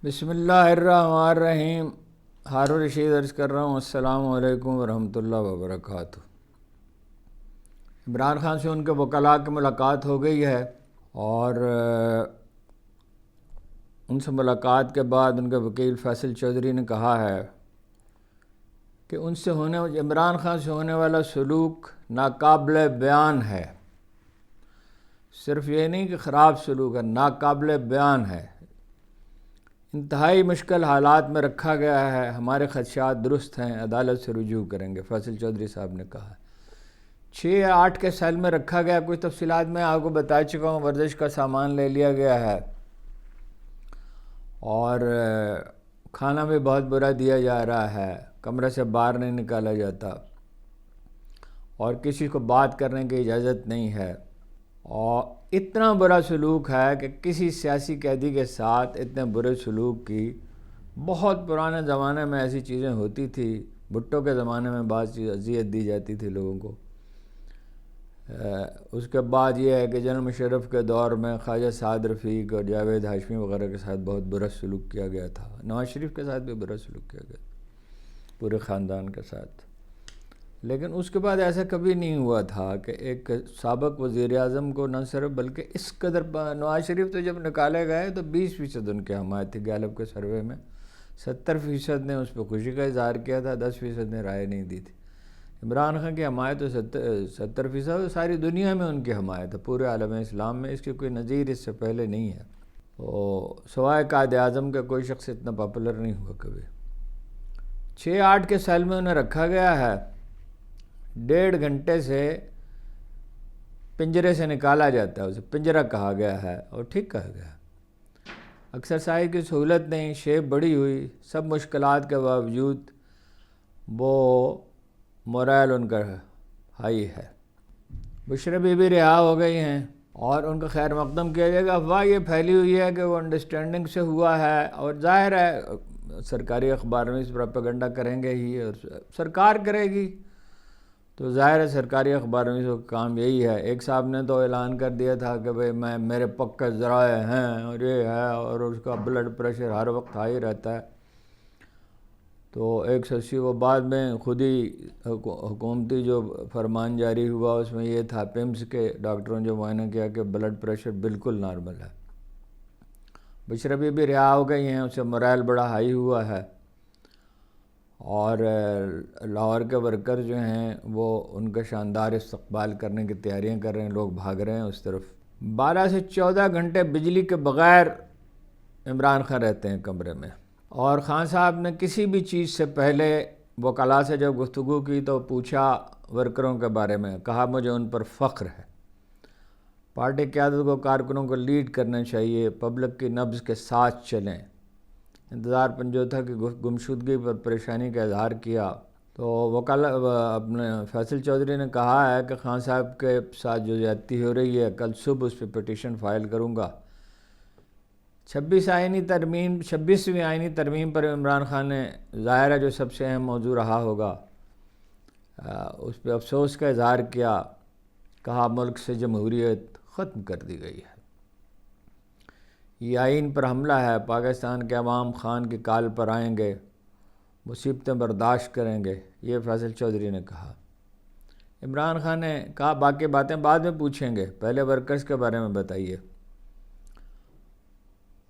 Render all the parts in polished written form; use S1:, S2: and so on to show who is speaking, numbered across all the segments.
S1: بسم اللہ الرحمن الرحیم۔ ہارون رشید عرض کر رہا ہوں، السلام علیکم ورحمۃ اللہ وبرکاتہ۔ عمران خان سے ان کے وکلاء کی ملاقات ہو گئی ہے، اور ان سے ملاقات کے بعد ان کے وکیل فیصل چودھری نے کہا ہے کہ عمران خان سے ہونے والا سلوک ناقابل بیان ہے۔ صرف یہ نہیں کہ خراب سلوک ہے، ناقابل بیان ہے۔ انتہائی مشکل حالات میں رکھا گیا ہے، ہمارے خدشات درست ہیں، عدالت سے رجوع کریں گے، فیصل چودھری صاحب نے کہا۔ 6 یا 8 کے سیل میں رکھا گیا، کچھ تفصیلات میں آپ کو بتا چکا ہوں۔ ورزش کا سامان لے لیا گیا ہے، اور کھانا بھی بہت برا دیا جا رہا ہے، کمرے سے باہر نہیں نکالا جاتا، اور کسی کو بات کرنے کی اجازت نہیں ہے۔ اور اتنا برا سلوک ہے کہ کسی سیاسی قیدی کے ساتھ اتنے برے سلوک کی بہت پرانے زمانے میں ایسی چیزیں ہوتی تھی۔ بھٹو کے زمانے میں بعض چیز اذیت دی جاتی تھی لوگوں کو۔ اس کے بعد یہ ہے کہ جنرل مشرف کے دور میں خواجہ سعد رفیق اور جاوید ہاشمی وغیرہ کے ساتھ بہت برا سلوک کیا گیا تھا۔ نواز شریف کے ساتھ بھی برا سلوک کیا گیا تھا، پورے خاندان کے ساتھ۔ لیکن اس کے بعد ایسا کبھی نہیں ہوا تھا کہ ایک سابق وزیر اعظم کو نہ صرف بلکہ اس قدر نواز شریف تو جب نکالے گئے تو 20% ان کی حمایت تھی گیلپ کے سروے میں، 70% نے اس پہ خوشی کا اظہار کیا تھا، 10% نے رائے نہیں دی تھی۔ عمران خان کی حمایت تو 70%، ساری دنیا میں ان کی حمایت ہے، پورے عالم اسلام میں اس کی کوئی نظیر اس سے پہلے نہیں ہے۔ سوائے قائد اعظم کا کوئی شخص اتنا پاپولر نہیں ہوا کبھی۔ 6-8 کے سیل میں انہیں رکھا گیا ہے، 1.5 گھنٹے سے پنجرے سے نکالا جاتا ہے، اسے پنجرہ کہا گیا ہے، اور ٹھیک کہا گیا ہے۔ ایکسرسائز کی سہولت نہیں، شیپ بڑی ہوئی، سب مشکلات کے باوجود وہ مورائل ان کا ہائی ہے۔ بشرا بی بی رہا ہو گئی ہیں، اور ان کا خیر مقدم کیا جائے گا۔ افواہ یہ پھیلی ہوئی ہے کہ وہ انڈرسٹینڈنگ سے ہوا ہے، اور ظاہر ہے سرکاری اخبار میں اس پروپیگنڈا کریں گے ہی، اور سرکار کرے گی تو ظاہر ہے سرکاری اخبار میں کا کام یہی ہے۔ ایک صاحب نے تو اعلان کر دیا تھا کہ بھئی میرے پکے ذرائع ہیں، اور یہ ہے، اور اس کا بلڈ پریشر ہر وقت ہائی رہتا ہے۔ تو 180 وہ بعد میں خود ہی حکومتی جو فرمان جاری ہوا اس میں یہ تھا، پیمز کے ڈاکٹروں نے جو معائنہ کیا کہ بلڈ پریشر بالکل نارمل ہے۔ بشرا بی بی رہا ہو گئی ہیں، اسے مورائل بڑا ہائی ہوا ہے، اور لاہور کے ورکر جو ہیں وہ ان کا شاندار استقبال کرنے کی تیاریاں کر رہے ہیں، لوگ بھاگ رہے ہیں اس طرف۔ 12 سے 14 گھنٹے بجلی کے بغیر عمران خان رہتے ہیں کمرے میں، اور خان صاحب نے کسی بھی چیز سے پہلے وکلاء سے جب گفتگو کی تو پوچھا ورکروں کے بارے میں، کہا مجھے ان پر فخر ہے، پارٹی قیادت کو کارکنوں کو لیڈ کرنا چاہیے، پبلک کی نبض کے ساتھ چلیں۔ انتظار پنجوتھا کی گمشدگی پر پریشانی کا اظہار کیا تو اپنے فیصل چودھری نے کہا ہے کہ خان صاحب کے ساتھ جو زیادتی ہو رہی ہے، کل صبح اس پہ پٹیشن فائل کروں گا۔ 26ویں آئینی ترمیم پر عمران خان نے ظاہر ہے جو سب سے اہم موضوع رہا ہوگا، اس پہ افسوس کا اظہار کیا، کہا ملک سے جمہوریت ختم کر دی گئی ہے، یہ آئین پر حملہ ہے، پاکستان کے عوام خان کی کال پر آئیں گے، مصیبتیں برداشت کریں گے، یہ فیصل چودھری نے کہا۔ عمران خان نے کہا باقی باتیں بعد میں پوچھیں گے، پہلے ورکرز کے بارے میں بتائیے۔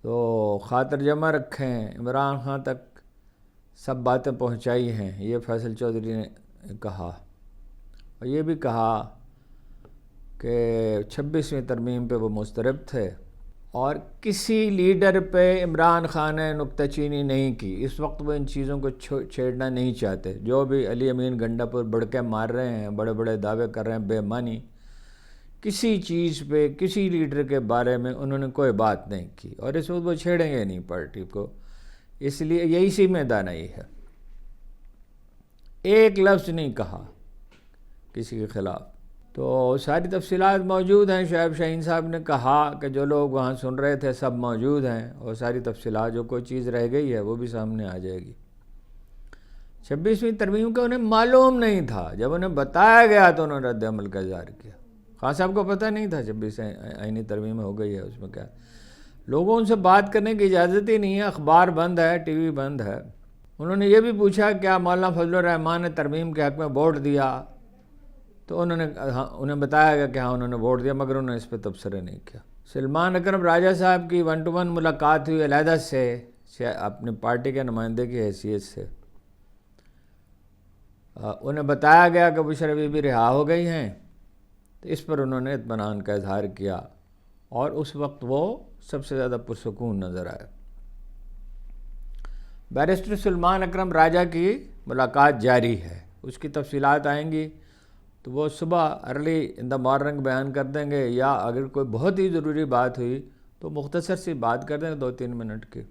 S1: تو خاطر جمع رکھیں، عمران خان تک سب باتیں پہنچائی ہیں، یہ فیصل چودھری نے کہا، اور یہ بھی کہا کہ 26ویں ترمیم پہ وہ مسترب تھے، اور کسی لیڈر پہ عمران خان نے نکتہ چینی نہیں کی۔ اس وقت وہ ان چیزوں کو چھیڑنا نہیں چاہتے۔ جو بھی علی امین گنڈا پور بڑکے مار رہے ہیں، بڑے بڑے دعوے کر رہے ہیں بے معنی، کسی چیز پہ کسی لیڈر کے بارے میں انہوں نے کوئی بات نہیں کی، اور اس وقت وہ چھیڑیں گے نہیں پارٹی کو، اس لیے یہی سی میں دانائی ہے۔ ایک لفظ نہیں کہا کسی کے خلاف۔ تو ساری تفصیلات موجود ہیں، شعیب شاہین صاحب نے کہا کہ جو لوگ وہاں سن رہے تھے سب موجود ہیں، اور ساری تفصیلات جو کوئی چیز رہ گئی ہے وہ بھی سامنے آ جائے گی۔ 26ویں ترمیم کا انہیں معلوم نہیں تھا، جب انہیں بتایا گیا تو انہوں نے رد عمل کا اظہار کیا۔ خان صاحب کو پتہ نہیں تھا 26 آئینی ترمیم ہو گئی ہے، اس میں کیا لوگوں ان سے بات کرنے کی اجازت ہی نہیں ہے، اخبار بند ہے، ٹی وی بند ہے۔ انہوں نے یہ بھی پوچھا کیا مولانا فضل الرحمان نے ترمیم کے حق میں ووٹ دیا، تو انہیں بتایا گیا کہ ہاں انہوں نے ووٹ دیا، مگر انہوں نے اس پہ تبصرہ نہیں کیا۔ سلمان اکرم راجہ صاحب کی 1 to 1 ملاقات ہوئی علیحدہ سے اپنی پارٹی کے نمائندے کی حیثیت سے۔ انہیں بتایا گیا کہ بشرا بی بی رہا ہو گئی ہیں، تو اس پر انہوں نے اطمینان کا اظہار کیا، اور اس وقت وہ سب سے زیادہ پرسکون نظر آئے۔ بیرسٹر سلمان اکرم راجہ کی ملاقات جاری ہے، اس کی تفصیلات آئیں گی تو وہ صبح ارلی ان دا مارننگ بیان کر دیں گے، یا اگر کوئی بہت ہی ضروری بات ہوئی تو مختصر سی بات کر دیں گے 2-3 منٹ کی۔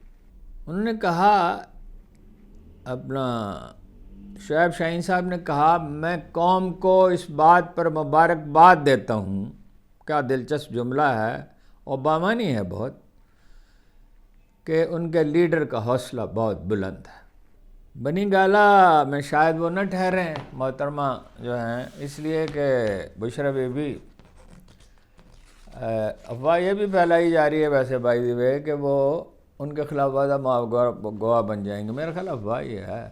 S1: انہوں نے کہا، اپنا شعیب شاہین صاحب نے کہا، میں قوم کو اس بات پر مبارکباد دیتا ہوں، کیا دلچسپ جملہ ہے اور بامانی ہے بہت، کہ ان کے لیڈر کا حوصلہ بہت بلند ہے۔ بنی گالہ میں شاید وہ نہ ٹھہریں محترمہ جو ہیں، اس لیے کہ بشرا بی بی، افواہ یہ بھی پھیلائی جا رہی ہے ویسے بائی دی وے کہ وہ ان کے خلاف وعدہ معاف گواہ بن جائیں گے۔ میرا خیال افواہ یہ ہے،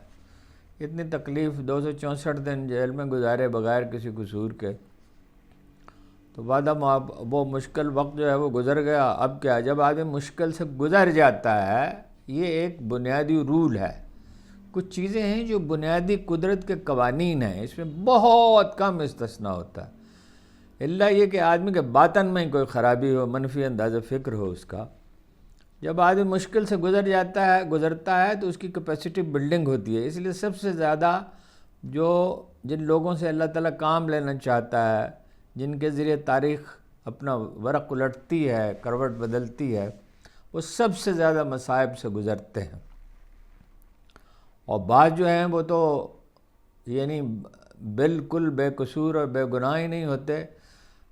S1: اتنی تکلیف 264 دن جیل میں گزارے بغیر کسی قصور کے، تو وعدہ معاف، وہ مشکل وقت جو ہے وہ گزر گیا۔ اب کیا، جب آدمی مشکل سے گزر جاتا ہے، یہ ایک بنیادی رول ہے۔ کچھ چیزیں ہیں جو بنیادی قدرت کے قوانین ہیں، اس میں بہت کم استثناء ہوتا ہے، الا یہ کہ آدمی کے باطن میں کوئی خرابی ہو، منفی انداز فکر ہو اس کا۔ جب آدمی مشکل سے گزرتا ہے تو اس کی کیپیسٹی بلڈنگ ہوتی ہے۔ اس لیے سب سے زیادہ جن لوگوں سے اللہ تعالیٰ کام لینا چاہتا ہے، جن کے ذریعے تاریخ اپنا ورق الٹتی ہے، کروٹ بدلتی ہے، وہ سب سے زیادہ مصائب سے گزرتے ہیں۔ اور بعض جو ہیں وہ تو یعنی بالکل بے قصور اور بے گناہ ہی نہیں ہوتے،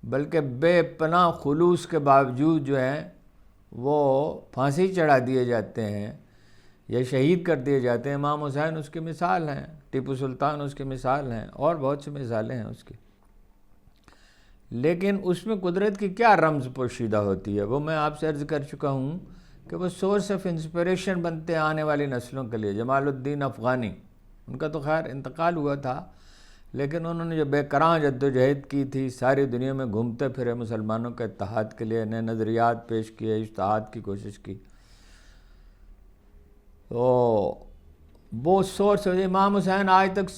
S1: بلکہ بے پناہ خلوص کے باوجود جو ہیں وہ پھانسی چڑھا دیے جاتے ہیں یا شہید کر دیے جاتے ہیں۔ امام حسین اس کی مثال ہیں، ٹیپو سلطان اس کی مثال ہیں، اور بہت سی مثالیں ہیں اس کی۔ لیکن اس میں قدرت کی کیا رمز پوشیدہ ہوتی ہے، وہ میں آپ سے عرض کر چکا ہوں کہ وہ سورس آف انسپریشن بنتے ہیں آنے والی نسلوں کے لیے۔ جمال الدین افغانی، ان کا تو خیر انتقال ہوا تھا، لیکن انہوں نے جو بے کران جدوجہد کی تھی، ساری دنیا میں گھومتے پھرے مسلمانوں کے اتحاد کے لیے، نئے نظریات پیش کیے، اجتہاد کی کوشش کی، تو وہ سورس، امام حسین آج تک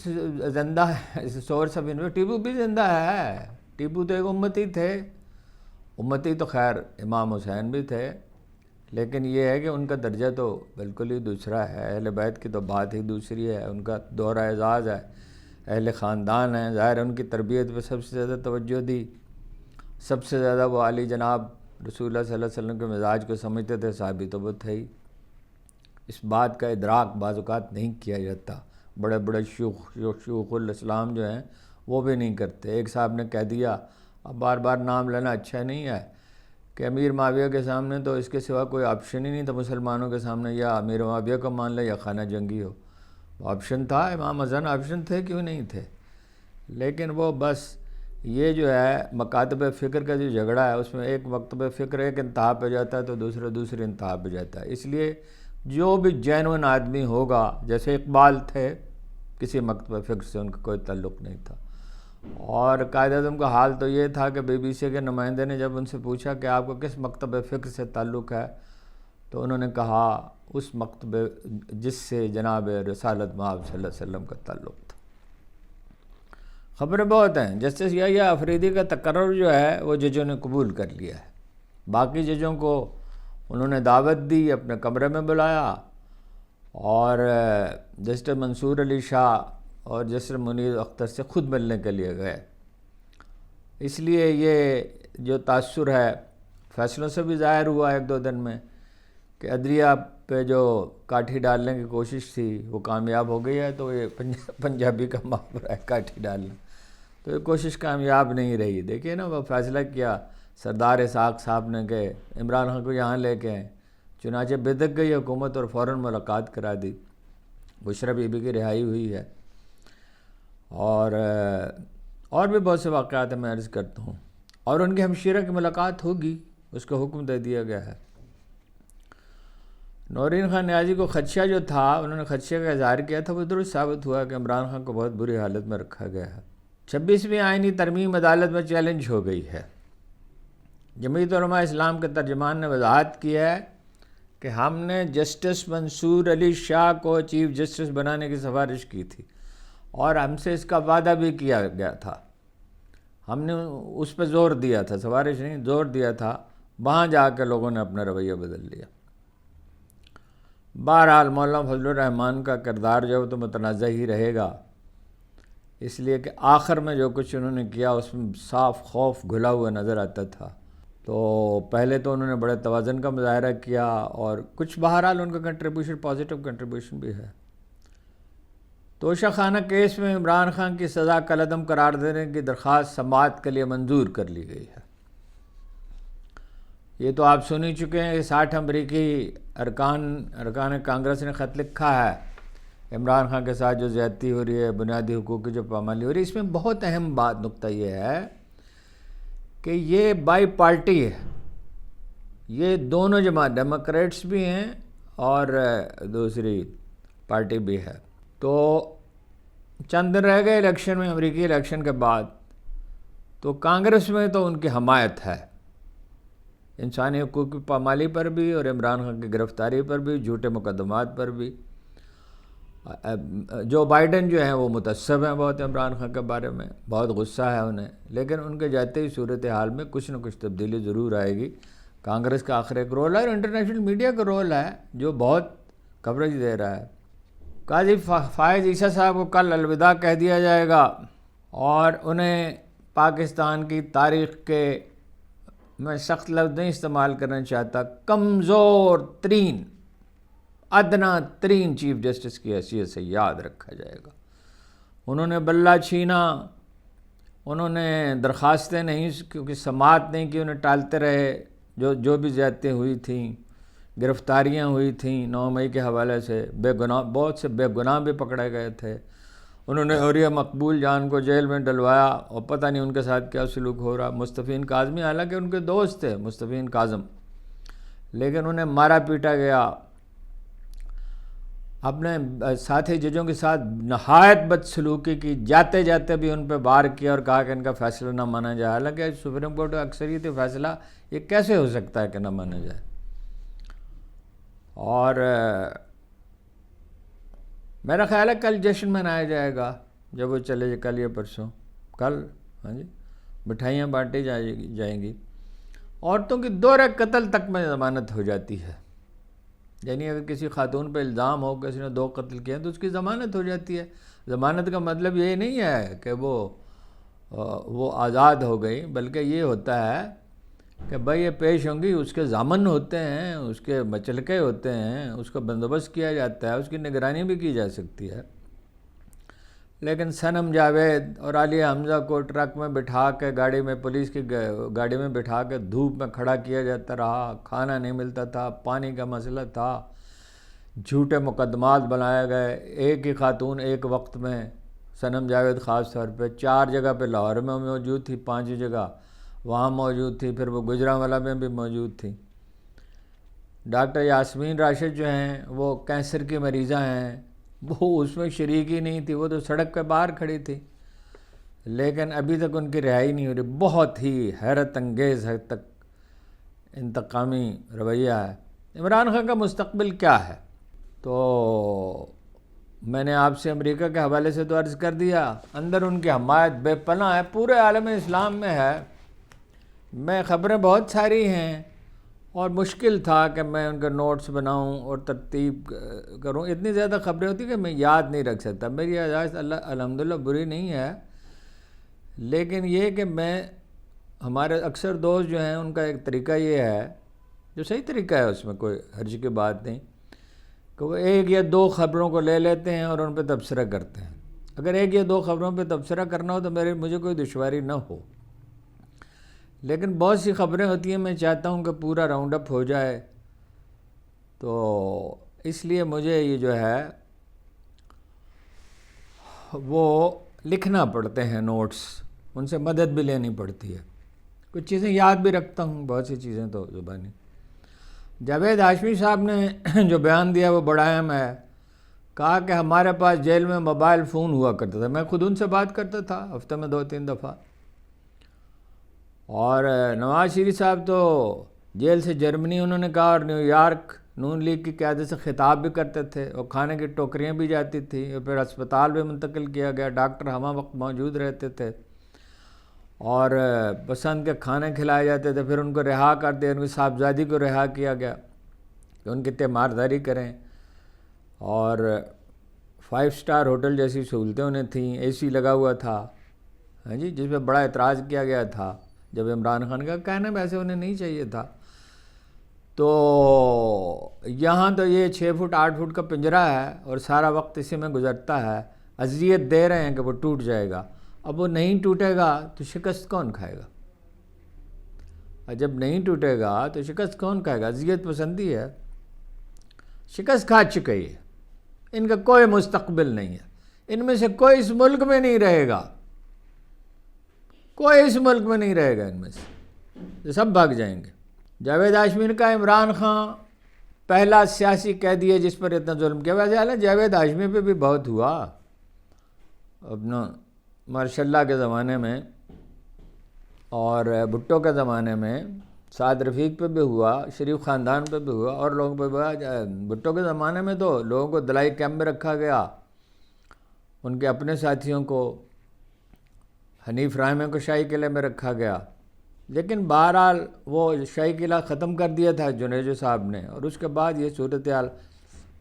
S1: زندہ ہے، سورس آف، ٹیپو بھی زندہ ہے، ٹیپو تو ایک امتی تھے، امتی تو خیر امام حسین بھی تھے، لیکن یہ ہے کہ ان کا درجہ تو بالکل ہی دوسرا ہے، اہل بیت کی تو بات ہی دوسری ہے، ان کا دورہ اعزاز ہے، اہل خاندان ہیں، ظاہر ان کی تربیت پہ سب سے زیادہ توجہ دی، سب سے زیادہ وہ علی جناب رسول اللہ صلی اللہ علیہ وسلم کے مزاج کو سمجھتے تھے، صحابی تو وہ تھے ہی۔ اس بات کا ادراک بعض اوقات نہیں کیا جاتا، بڑے بڑے شیوخ الاسلام جو ہیں وہ بھی نہیں کرتے۔ ایک صاحب نے کہہ دیا، اب بار بار نام لینا اچھا نہیں ہے، کہ امیر معاویہ کے سامنے تو اس کے سوا کوئی آپشن ہی نہیں تھا مسلمانوں کے سامنے، یا امیر معاویہ کو مان لے یا خانہ جنگی ہو، آپشن تھا، امام حسن آپشن تھے، کیوں نہیں تھے؟ لیکن وہ بس یہ جو ہے مکاتب فکر کا جو جھگڑا ہے، اس میں ایک مکتب فکر ایک انتہا پہ جاتا ہے تو دوسری انتہا پہ جاتا ہے۔ اس لیے جو بھی جینوئن آدمی ہوگا، جیسے اقبال تھے، کسی مکتب فکر سے ان کا کوئی تعلق نہیں تھا، اور قائد اعظم کا حال تو یہ تھا کہ BBC کے نمائندے نے جب ان سے پوچھا کہ آپ کو کس مکتب فکر سے تعلق ہے، تو انہوں نے کہا اس مکتب جس سے جناب رسالت مآب صلی اللہ علیہ وسلم کا تعلق تھا۔ خبریں بہت ہیں۔ جسٹس یحییٰ افریدی کا تقرر جو ہے وہ ججوں نے قبول کر لیا ہے، باقی ججوں کو انہوں نے دعوت دی، اپنے کمرے میں بلایا، اور جسٹس منصور علی شاہ اور جسٹس منیر اختر سے خود ملنے کے لیے گئے۔ اس لیے یہ جو تاثر ہے فیصلوں سے بھی ظاہر ہوا 1-2 دن میں، کہ عدلیہ پہ جو کاٹھی ڈالنے کی کوشش تھی وہ کامیاب ہو گئی ہے، تو یہ پنجابی کا محاورہ ہے کاٹھی ڈالنا، تو یہ کوشش کامیاب نہیں رہی۔ دیکھیے نا، وہ فیصلہ کیا سردار اسحاق صاحب نے کہ عمران خان کو یہاں لے کے آئیں، چنانچہ بدک گئی حکومت اور فوراً ملاقات کرا دی، بشرا بی بی کی رہائی ہوئی ہے، اور بھی بہت سے واقعات میں عرض کرتا ہوں، اور ان کی ہمشیرہ کی ملاقات ہوگی، اس کا حکم دے دیا گیا ہے۔ نورین خان نیازی کو خدشہ جو تھا، انہوں نے خدشے کا اظہار کیا تھا، وہ درست ثابت ہوا کہ عمران خان کو بہت بری حالت میں رکھا گیا ہے۔ 26ویں آئینی ترمیم عدالت میں چیلنج ہو گئی ہے۔ جمعیت علماء اسلام کے ترجمان نے وضاحت کی ہے کہ ہم نے جسٹس منصور علی شاہ کو چیف جسٹس بنانے کی سفارش کی تھی اور ہم سے اس کا وعدہ بھی کیا گیا تھا، ہم نے اس پہ زور دیا تھا، سفارش نہیں زور دیا تھا، وہاں جا کے لوگوں نے اپنا رویہ بدل لیا۔ بہرحال مولانا فضل الرحمان کا کردار جو ہے تو متنازع ہی رہے گا، اس لیے کہ آخر میں جو کچھ انہوں نے کیا اس میں صاف خوف گھلا ہوا نظر آتا تھا۔ تو پہلے تو انہوں نے بڑے توازن کا مظاہرہ کیا اور کچھ بہرحال ان کا کنٹریبیوشن پازیٹیو کنٹریبیوشن بھی ہے۔ توشہ خانہ کیس میں عمران خان کی سزا کالعدم قرار دینے کی درخواست سماعت کے لیے منظور کر لی گئی ہے۔ یہ تو آپ سن ہی چکے ہیں کہ 60 امریکی ارکان کانگریس نے خط لکھا ہے عمران خان کے ساتھ جو زیادتی ہو رہی ہے، بنیادی حقوق کی جو پامالی ہو رہی ہے۔ اس میں بہت اہم نقطہ یہ ہے کہ یہ بائی پارٹی ہے، یہ دونوں جماعت ڈیموکریٹس بھی ہیں اور دوسری پارٹی بھی ہے۔ تو چند دن رہ گئے الیکشن میں، امریکی الیکشن کے بعد، تو کانگریس میں تو ان کی حمایت ہے انسانی حقوق کی پامالی پر بھی اور عمران خان کی گرفتاری پر بھی، جھوٹے مقدمات پر بھی۔ جو بائیڈن جو ہیں وہ متعصب ہیں بہت عمران خان کے بارے میں، بہت غصہ ہے انہیں، لیکن ان کے جاتے ہی صورتحال میں کچھ نہ کچھ تبدیلی ضرور آئے گی۔ کانگریس کا آخر ایک رول ہے اور انٹرنیشنل میڈیا کا رول ہے جو بہت کوریج دے رہا ہے۔ قاضی فائز عیسیٰ صاحب کو کل الوداع کہہ دیا جائے گا اور انہیں پاکستان کی تاریخ کے، میں سخت لفظ نہیں استعمال کرنا چاہتا، کمزور ترین، ادنا ترین چیف جسٹس کی حیثیت سے یاد رکھا جائے گا۔ انہوں نے بلہ چھینا، انہوں نے درخواستیں نہیں، کیونکہ سماعت نہیں کی، انہیں ٹالتے رہے، جو بھی زیادتیں ہوئی تھیں، گرفتاریاں ہوئی تھیں 9 مئی کے حوالے سے، بے گناہ، بہت سے بے گناہ بھی پکڑے گئے تھے۔ انہوں نے حوریہ مقبول جان کو جیل میں ڈلوایا اور پتہ نہیں ان کے ساتھ کیا سلوک ہو رہا۔ مصطفین کاظمی حالانکہ ان کے دوست تھے، مصطفین کاظم، لیکن انہیں مارا پیٹا گیا۔ اپنے ساتھی ججوں کے ساتھ نہایت بدسلوکی کی، جاتے جاتے بھی ان پہ وار کیا اور کہا کہ ان کا فیصلہ نہ مانا جائے، حالانکہ سپریم کورٹ کا اکثریتی فیصلہ یہ کیسے ہو سکتا ہے کہ نہ مانا جائے۔ اور میرا خیال ہے کل جشن منایا جائے گا جب وہ چلے، کل یا پرسوں، کل، ہاں جی، مٹھائیاں بانٹی جائیں گی۔ عورتوں کی دورہ قتل تک میں ضمانت ہو جاتی ہے، یعنی اگر کسی خاتون پہ الزام ہو کسی نے 2 قتل کیے تو اس کی ضمانت ہو جاتی ہے۔ ضمانت کا مطلب یہ نہیں ہے کہ وہ آزاد ہو گئی، بلکہ یہ ہوتا ہے کہ بھائی یہ پیش ہوں گی، اس کے ضامن ہوتے ہیں، اس کے مچلکے ہوتے ہیں، اس کا بندوبست کیا جاتا ہے، اس کی نگرانی بھی کی جا سکتی ہے۔ لیکن صنم جاوید اور عالیہ حمزہ کو ٹرک میں بٹھا کے، گاڑی میں، پولیس کی گاڑی میں بٹھا کے دھوپ میں کھڑا کیا جاتا رہا، کھانا نہیں ملتا تھا، پانی کا مسئلہ تھا، جھوٹے مقدمات بنائے گئے۔ ایک ہی خاتون ایک وقت میں، صنم جاوید خاص طور پہ 4 جگہ پہ لاہور میں موجود تھی، 5 جگہ وہاں موجود تھی، پھر وہ گجرانوالہ میں بھی موجود تھی۔ ڈاکٹر یاسمین راشد جو ہیں وہ کینسر کی مریضہ ہیں، وہ اس میں شریک ہی نہیں تھی، وہ تو سڑک پہ باہر کھڑی تھی، لیکن ابھی تک ان کی رہائی نہیں ہو رہی۔ بہت ہی حیرت انگیز حد تک انتقامی رویہ ہے۔ عمران خان کا مستقبل کیا ہے؟ تو میں نے آپ سے امریکہ کے حوالے سے تو عرض کر دیا، اندر ان کی حمایت بے پناہ ہے، پورے عالم اسلام میں ہے۔ میں خبریں بہت ساری ہیں اور مشکل تھا کہ میں ان کے نوٹس بناؤں اور ترتیب کروں، اتنی زیادہ خبریں ہوتی کہ میں یاد نہیں رکھ سکتا۔ میری یادداشت الحمدللہ بری نہیں ہے، لیکن یہ کہ میں، ہمارے اکثر دوست جو ہیں ان کا ایک طریقہ یہ ہے، جو صحیح طریقہ ہے، اس میں کوئی حرج کی بات نہیں، کہ وہ 1 یا 2 خبروں کو لے لیتے ہیں اور ان پہ تبصرہ کرتے ہیں۔ اگر 1 یا 2 خبروں پہ تبصرہ کرنا ہو تو مجھے کوئی دشواری نہ ہو، لیکن بہت سی خبریں ہوتی ہیں میں چاہتا ہوں کہ پورا راؤنڈ اپ ہو جائے، تو اس لیے مجھے یہ جو ہے وہ لکھنا پڑتے ہیں نوٹس، ان سے مدد بھی لینی پڑتی ہے، کچھ چیزیں یاد بھی رکھتا ہوں، بہت سی چیزیں تو زبانی۔ جاوید ہاشمی صاحب نے جو بیان دیا وہ بڑا اہم ہے. کہا کہ ہمارے پاس جیل میں موبائل فون ہوا کرتا تھا، میں خود ان سے بات کرتا تھا ہفتے میں 2-3 دفعہ. اور نواز شریف صاحب تو جیل سے جرمنی انہوں نے کہا اور نیو یارک نون لیگ کی قیادت سے خطاب بھی کرتے تھے، اور کھانے کی ٹوکریاں بھی جاتی تھیں، اور پھر اسپتال بھی منتقل کیا گیا، ڈاکٹر ہمہ وقت موجود رہتے تھے اور پسند کے کھانے کھلائے جاتے تھے. پھر ان کو رہا کر دیا، ان کی صاحبزادی کو رہا کیا گیا کہ ان کی تیمارداری کریں، اور 5 اسٹار ہوٹل جیسی سہولتیں انہیں تھیں، اے سی لگا ہوا تھا. ہاں جی، جس پہ بڑا اعتراض کیا گیا تھا جب عمران خان کا کہنا ویسے انہیں نہیں چاہیے تھا. تو یہاں تو یہ 6 فٹ 8 فٹ کا پنجرا ہے اور سارا وقت اسی میں گزرتا ہے. اذیت دے رہے ہیں کہ وہ ٹوٹ جائے گا. اب وہ نہیں ٹوٹے گا تو شکست کون کھائے گا؟ اور جب نہیں ٹوٹے گا تو شکست کون کھائے گا؟ اذیت پسندی ہے، شکست کھا چکے ہیں، ان کا کوئی مستقبل نہیں ہے. ان میں سے کوئی اس ملک میں نہیں رہے گا، کوئی اس ملک میں نہیں رہے گا ان میں سے، یہ سب بھاگ جائیں گے. جاوید ہاشمی نے کہا عمران خان پہلا سیاسی قیدی ہے جس پر اتنا ظلم کیا. ویسے حال ہے جاوید ہاشمی پہ بھی بہت ہوا اپنا ماشاء اللہ کے زمانے میں، اور بھٹو کے زمانے میں سعد رفیق پہ بھی ہوا، شریف خاندان پہ بھی ہوا، اور لوگوں پہ بھی ہوا. بھٹو کے زمانے میں تو لوگوں کو دلائی کیمپ میں رکھا گیا، ان کے اپنے ساتھیوں کو، حنیف رحمہ کو شاہی قلعے میں رکھا گیا. لیکن بہرحال وہ شاہی قلعہ ختم کر دیا تھا جنیجو صاحب نے، اور اس کے بعد یہ صورتحال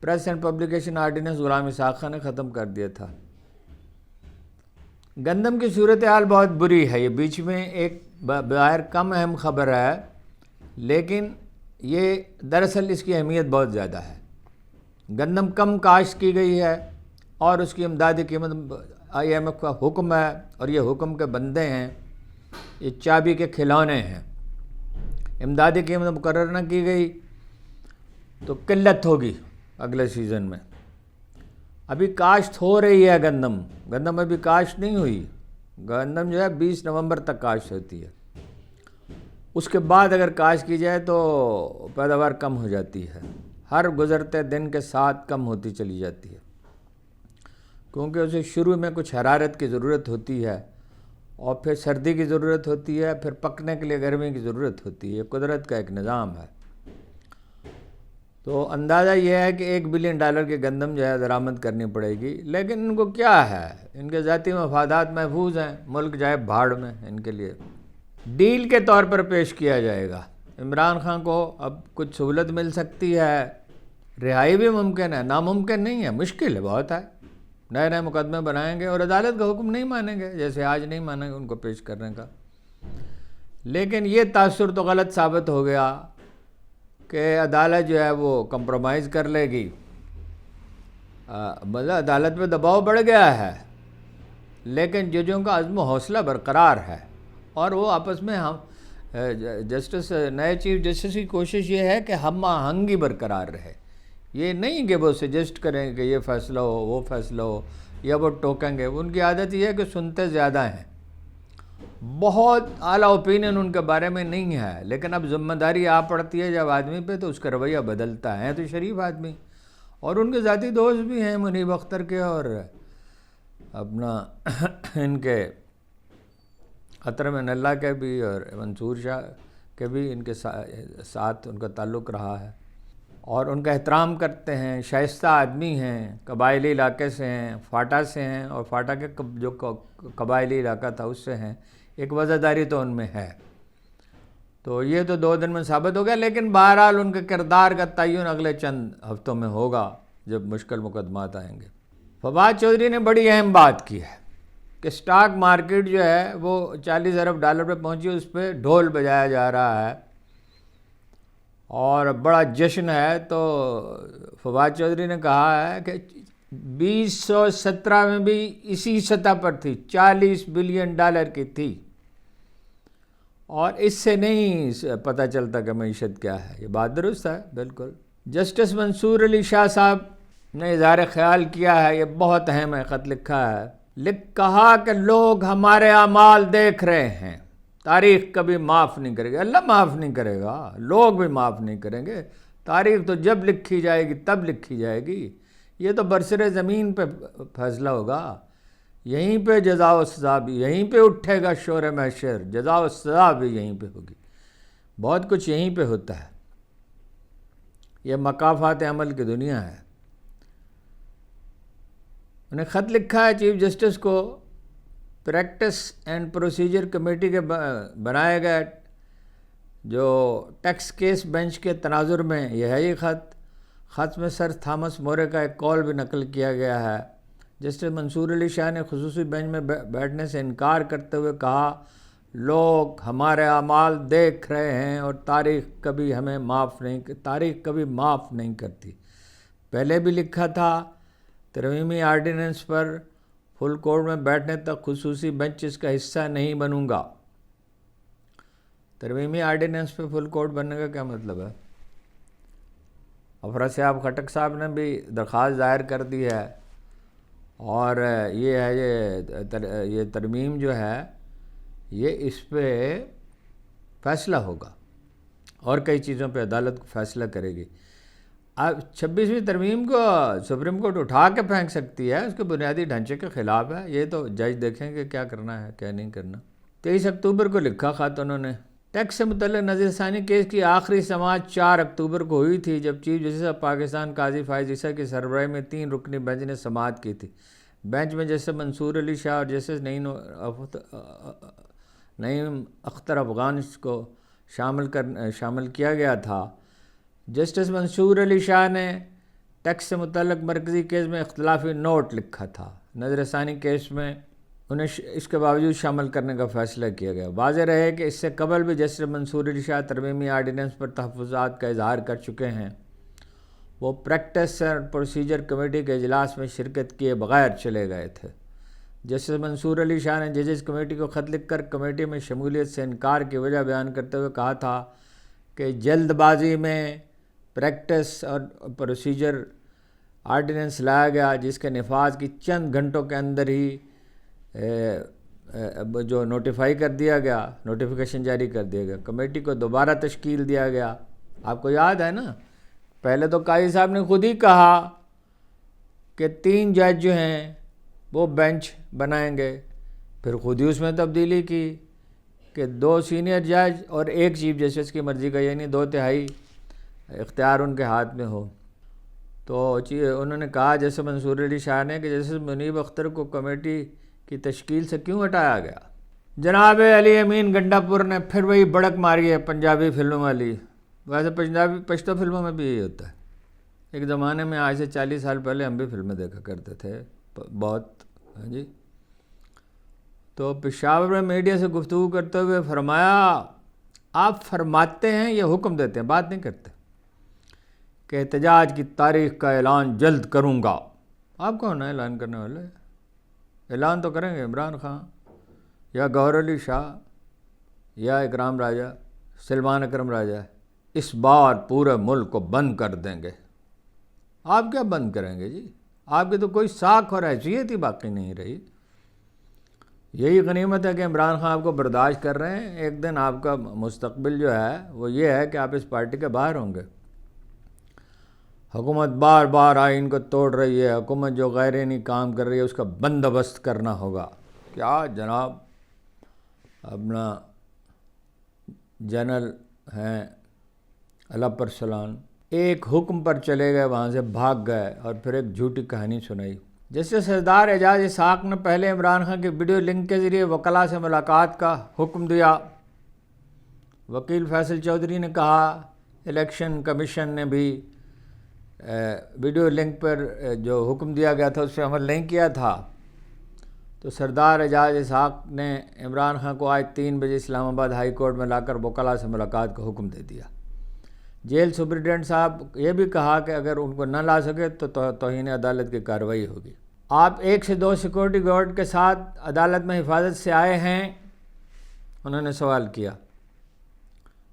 S1: press and publication ordinance Ghulam Ishaq Khan نے ختم کر دیا تھا. گندم کی صورتحال بہت بری ہے. یہ بیچ میں ایک بظاہر کم اہم خبر ہے، لیکن یہ دراصل اس کی اہمیت بہت زیادہ ہے. گندم کم کاشت کی گئی ہے اور اس کی امدادی قیمت IMF کا حکم ہے، اور یہ حکم کے بندے ہیں، یہ چابی کے کھلونے ہیں. امدادی قیمت مقرر نہ کی گئی تو قلت ہوگی اگلے سیزن میں. ابھی کاشت ہو رہی ہے گندم ابھی کاشت نہیں ہوئی. گندم جو ہے 20 نومبر تک کاشت ہوتی ہے. اس کے بعد اگر کاشت کی جائے تو پیداوار کم ہو جاتی ہے، ہر گزرتے دن کے ساتھ کم ہوتی چلی جاتی ہے، کیونکہ اسے شروع میں کچھ حرارت کی ضرورت ہوتی ہے، اور پھر سردی کی ضرورت ہوتی ہے، پھر پکنے کے لیے گرمی کی ضرورت ہوتی ہے. قدرت کا ایک نظام ہے. تو اندازہ یہ ہے کہ $1 بلین کی گندم جو ہے درآمد کرنی پڑے گی. لیکن ان کو کیا ہے، ان کے ذاتی مفادات محفوظ ہیں، ملک جائے بھاڑ میں. ان کے لیے ڈیل کے طور پر پیش کیا جائے گا. عمران خان کو اب کچھ سہولت مل سکتی ہے، رہائی بھی ممکن ہے، ناممکن نہیں ہے، مشکل ہے، بہت ہے. نئے نئے مقدمے بنائیں گے اور عدالت کا حکم نہیں مانیں گے، جیسے آج نہیں مانیں گے ان کو پیش کرنے کا. لیکن یہ تاثر تو غلط ثابت ہو گیا کہ عدالت جو ہے وہ کمپرومائز کر لے گی. مطلب عدالت پہ دباؤ بڑھ گیا ہے، لیکن ججوں کا عزم و حوصلہ برقرار ہے، اور وہ آپس میں نئے چیف جسٹس کی کوشش یہ ہے کہ ہم آہنگی برقرار رہے. یہ نہیں کہ وہ سجیسٹ کریں کہ یہ فیصلہ ہو، وہ فیصلہ ہو، یا وہ ٹوکیں گے. ان کی عادت یہ ہے کہ سنتے زیادہ ہیں، بہت اعلیٰ اوپینین ان کے بارے میں نہیں ہے. لیکن اب ذمہ داری آ پڑتی ہے جب آدمی پہ تو اس کا رویہ بدلتا ہے. تو شریف آدمی، اور ان کے ذاتی دوست بھی ہیں منیب اختر کے اور اپنا ان کے خطر میں اللہ کے بھی، اور منصور شاہ کے بھی ان کے ساتھ ان کا تعلق رہا ہے، اور ان کا احترام کرتے ہیں. شائستہ آدمی ہیں، قبائلی علاقے سے ہیں، فاٹا سے ہیں، اور فاٹا کے جو قبائلی علاقہ تھا اس سے ہیں. ایک وزاداری تو ان میں ہے. تو یہ تو 2 دن میں ثابت ہو گیا. لیکن بہرحال ان کے کردار کا تعین اگلے چند ہفتوں میں ہوگا جب مشکل مقدمات آئیں گے. فواد چودھری نے بڑی اہم بات کی ہے کہ سٹاک مارکیٹ جو ہے وہ $40 ارب پہ پہنچی، اس پہ ڈھول بجایا جا رہا ہے اور بڑا جشن ہے. تو فواد چودھری نے کہا ہے کہ 2017 میں بھی اسی سطح پر تھی، $40 بلین کی تھی، اور اس سے نہیں پتہ چلتا کہ معیشت کیا ہے. یہ بات درست ہے بالکل. جسٹس منصور علی شاہ صاحب نے اظہار خیال کیا ہے، یہ بہت اہم ہے، خط لکھا ہے. کہا کہ لوگ ہمارے اعمال دیکھ رہے ہیں، تاریخ کبھی معاف نہیں کرے گی. اللہ معاف نہیں کرے گا، لوگ بھی معاف نہیں کریں گے. تاریخ تو جب لکھی جائے گی تب لکھی جائے گی، یہ تو برسر زمین پہ فیصلہ ہوگا، یہیں پہ جزا و سزا بھی، یہیں پہ اٹھے گا شور محشر، جزا و سزا بھی یہیں پہ ہوگی، بہت کچھ یہیں پہ ہوتا ہے، یہ مقافات عمل کی دنیا ہے۔ انہیں خط لکھا ہے چیف جسٹس کو، پریکٹس اینڈ پروسیجر کمیٹی کے بنائے گئے جو ٹیکس کیس بینچ کے تناظر میں یہ ہے یہ خط میں سر تھامس مورے کا ایک کال بھی نقل کیا گیا ہے۔ جسٹس منصور علی شاہ نے خصوصی بینچ میں بیٹھنے سے انکار کرتے ہوئے کہا، لوگ ہمارے اعمال دیکھ رہے ہیں اور تاریخ کبھی معاف نہیں کرتی۔ پہلے بھی لکھا تھا، ترمیمی آرڈیننس پر فل کورٹ میں بیٹھنے تک خصوصی بینچ اس کا حصہ نہیں بنوں گا۔ ترمیمی آرڈیننس پہ فل کورٹ بننے کا کیا مطلب ہے؟ افراسیاب خٹک صاحب نے بھی درخواست دائر کر دی ہے، اور یہ ترمیم جو ہے یہ اس پہ فیصلہ ہوگا اور کئی چیزوں پہ عدالت کو فیصلہ کرے گی۔ اب 26ویں ترمیم کو سپریم کورٹ اٹھا کے پھینک سکتی ہے، اس کے بنیادی ڈھانچے کے خلاف ہے، یہ تو جج دیکھیں گے کیا کرنا ہے کیا نہیں کرنا۔ 23 اکتوبر کو لکھا خط انہوں نے، ٹیکس سے متعلق نظر ثانی کیس کی آخری سماعت 4 اکتوبر کو ہوئی تھی، جب چیف جسٹس آف پاکستان قاضی فائز عیسیٰ کی سربراہی میں 3 رکنی بینچ نے سماعت کی تھی۔ بینچ میں جسٹس منصور علی شاہ اور جسٹس نعیم اختر افغان کو شامل کیا گیا تھا۔ جسٹس منصور علی شاہ نے ٹیکس سے متعلق مرکزی کیس میں اختلافی نوٹ لکھا تھا، نظر ثانی کیس میں انہیں اس کے باوجود شامل کرنے کا فیصلہ کیا گیا۔ واضح رہے کہ اس سے قبل بھی جسٹس منصور علی شاہ ترمیمی آرڈیننس پر تحفظات کا اظہار کر چکے ہیں، وہ پریکٹس اینڈ پروسیجر کمیٹی کے اجلاس میں شرکت کیے بغیر چلے گئے تھے۔ جسٹس منصور علی شاہ نے ججز کمیٹی کو خط لکھ کر کمیٹی میں شمولیت سے انکار کی وجہ بیان کرتے ہوئے کہا تھا کہ جلد بازی میں پریکٹس اور پروسیجر آرڈیننس لایا گیا، جس کے نفاذ کی چند گھنٹوں کے اندر ہی جو نوٹیفائی کر دیا گیا، نوٹیفیکیشن جاری کر دیا گیا، کمیٹی کو دوبارہ تشکیل دیا گیا۔ آپ کو یاد ہے نا، پہلے تو قاضی صاحب نے خود ہی کہا کہ 3 جج جو ہیں وہ بینچ بنائیں گے، پھر خود ہی اس میں تبدیلی کی کہ 2 سینئر جج اور 1 چیف جسٹس کی مرضی کا، یعنی 2/3 اختیار ان کے ہاتھ میں ہو۔ تو انہوں نے کہا جیسے منصور علی شاہ نے کہ جیسے منیب اختر کو کمیٹی کی تشکیل سے کیوں ہٹایا گیا۔ جناب علی امین گنڈا پور نے پھر وہی بڑک ماری ہے پنجابی فلموں والی، ویسے پشتو فلموں میں بھی یہی ہوتا ہے۔ ایک زمانے میں آج سے 40 سال پہلے ہم بھی فلمیں دیکھا کرتے تھے بہت، ہاں جی۔ تو پشاور میں میڈیا سے گفتگو کرتے ہوئے فرمایا، آپ فرماتے ہیں یہ حکم دیتے ہیں، بات نہیں کرتے، کہ احتجاج کی تاریخ کا اعلان جلد کروں گا۔ آپ کون ہیں اعلان کرنے والے؟ اعلان تو کریں گے عمران خان یا گوہر علی شاہ یا اکرام راجہ، سلمان اکرم راجہ، اس بار پورے ملک کو بند کر دیں گے۔ آپ کیا بند کریں گے جی؟ آپ کی تو کوئی ساکھ اور حیثیت ہی باقی نہیں رہی۔ یہی غنیمت ہے کہ عمران خان آپ کو برداشت کر رہے ہیں، ایک دن آپ کا مستقبل جو ہے وہ یہ ہے کہ آپ اس پارٹی کے باہر ہوں گے۔ حکومت بار بار آئین کو توڑ رہی ہے، حکومت جو غیر آئینی کام کر رہی ہے اس کا بندوبست کرنا ہوگا۔ کیا جناب اپنا جنرل ہیں اللہ پر سلام ایک حکم پر چلے گئے، وہاں سے بھاگ گئے اور پھر ایک جھوٹی کہانی سنائی۔ جسٹس سردار اعجاز اسحاق نے پہلے عمران خان کی ویڈیو لنک کے ذریعے وکلاء سے ملاقات کا حکم دیا۔ وکیل فیصل چودھری نے کہا الیکشن کمیشن نے بھی ویڈیو لنک پر جو حکم دیا گیا تھا اس پہ عمل نہیں کیا تھا۔ تو سردار اعجاز اسحاق نے عمران خان کو آج 3 بجے اسلام آباد ہائی کورٹ میں لا کر وکلاء سے ملاقات کا حکم دے دیا۔ جیل سپرنٹینڈنٹ صاحب یہ بھی کہا کہ اگر ان کو نہ لا سکے تو توہین عدالت کی کارروائی ہوگی۔ آپ 1 سے 2 سیکورٹی گارڈ کے ساتھ عدالت میں حفاظت سے آئے ہیں؟ انہوں نے سوال کیا۔